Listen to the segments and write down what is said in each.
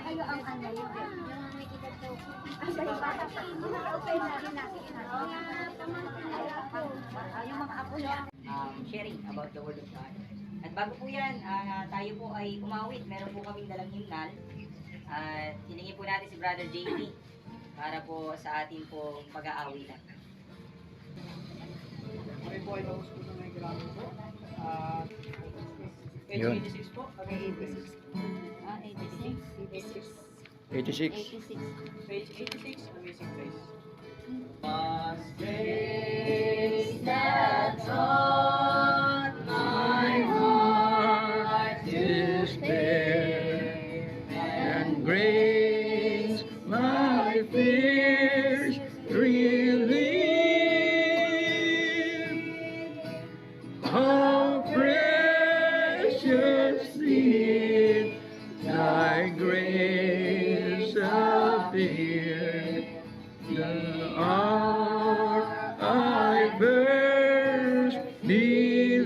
Kayo ang ano, yung may edad daw. Ay, bata pa. Okay na rin natin. Yung mga apo niya. Sharing about the Word of God. At bago po yan, tayo po ay umawit. Meron po kaming dalang himnal. At hilingi po natin si Brother JP para po sa atin pong pag-aawitan. Kami po ay bagus po na may grabe po. Page Yun. 86 po. Okay, 86. 86. Page 86, Amazing Grace. Grace that taught my heart to spare, and grace my fears relieve. How precious is thy grace appeared, the hour I first believed.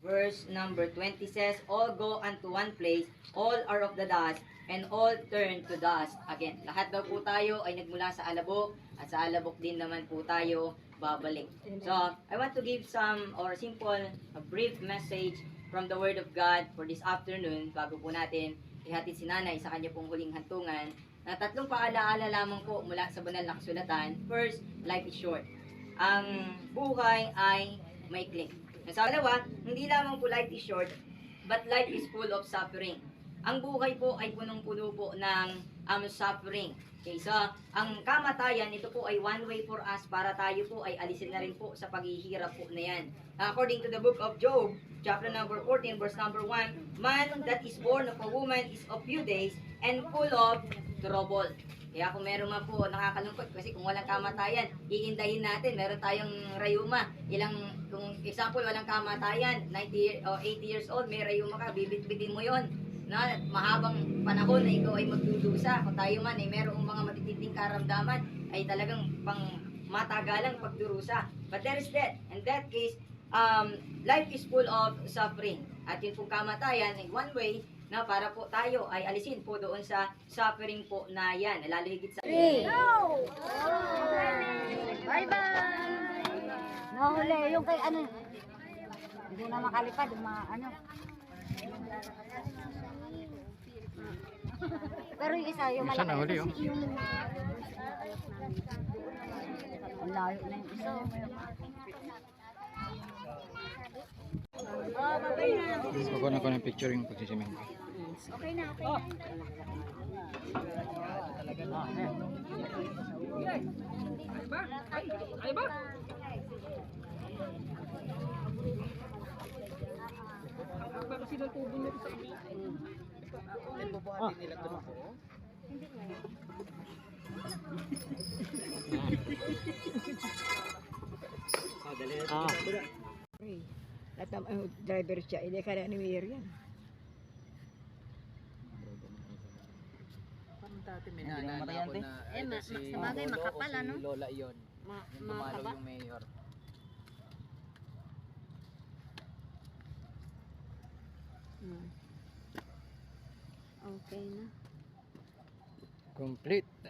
Verse number 20 says, all go unto one place, all are of the dust, and all turn to dust. Again, lahat daw po tayo ay nagmula sa alabok, at sa alabok din naman po tayo babalik. So, I want to give some or simple, a brief message from the Word of God for this afternoon, bago po natin ihatid si Nanay sa kanya pong huling hantungan, na tatlong paalaala lamang po mula sa banal na kasulatan. First, life is short. Ang buhay ay maikli. Sa dalawa, hindi lamang po life is short, but life is full of suffering. Ang buhay po ay punong-puno po ng suffering. Okay, so, ang kamatayan, ito po ay one way for us para tayo po ay alisin na rin po sa paghihirap po na yan. According to the book of Job, chapter number 14, verse number 1, man that is born of a woman is of few days and full of trouble. Kaya kung meron man po nakakalungkot, kasi kung walang kamatayan, iindahin natin, meron tayong rayuma. Kung example, walang kamatayan, 90 o 80 years old, may rayuma ka, bibit-bitin mo yon, na mahabang panahon na ikaw ay magdudusa. Kung tayo man ay merong mga matitinding karamdaman, ay talagang pang matagalang pagdurusa. But there is death. In that case, life is full of suffering. At yun pong kamatayan ay one way na para po tayo ay alisin po doon sa suffering po na yan. Lalo higit sa... Bye-bye! Nahuli, yung kay ano, hindi na makalipad, yung mga ano. Pero yung isa, yung Isa malaki. nahuli, oh. Ang layo na yung isa. Kukuha ko ng picture yung pagsisimento. Okay na, okay na. Ay ba? Ba kasi ng tubo nito sa ibi. Ay, bubuhatin nila ito po. Hindi nga. Lahat ng driver siya, hindi ka na ni yan. Parang dati may naalala ko na Sa bagay, makapal, ano? si Lola yun. Dumalaw Makapal. yung mayor. Okay na. Complete.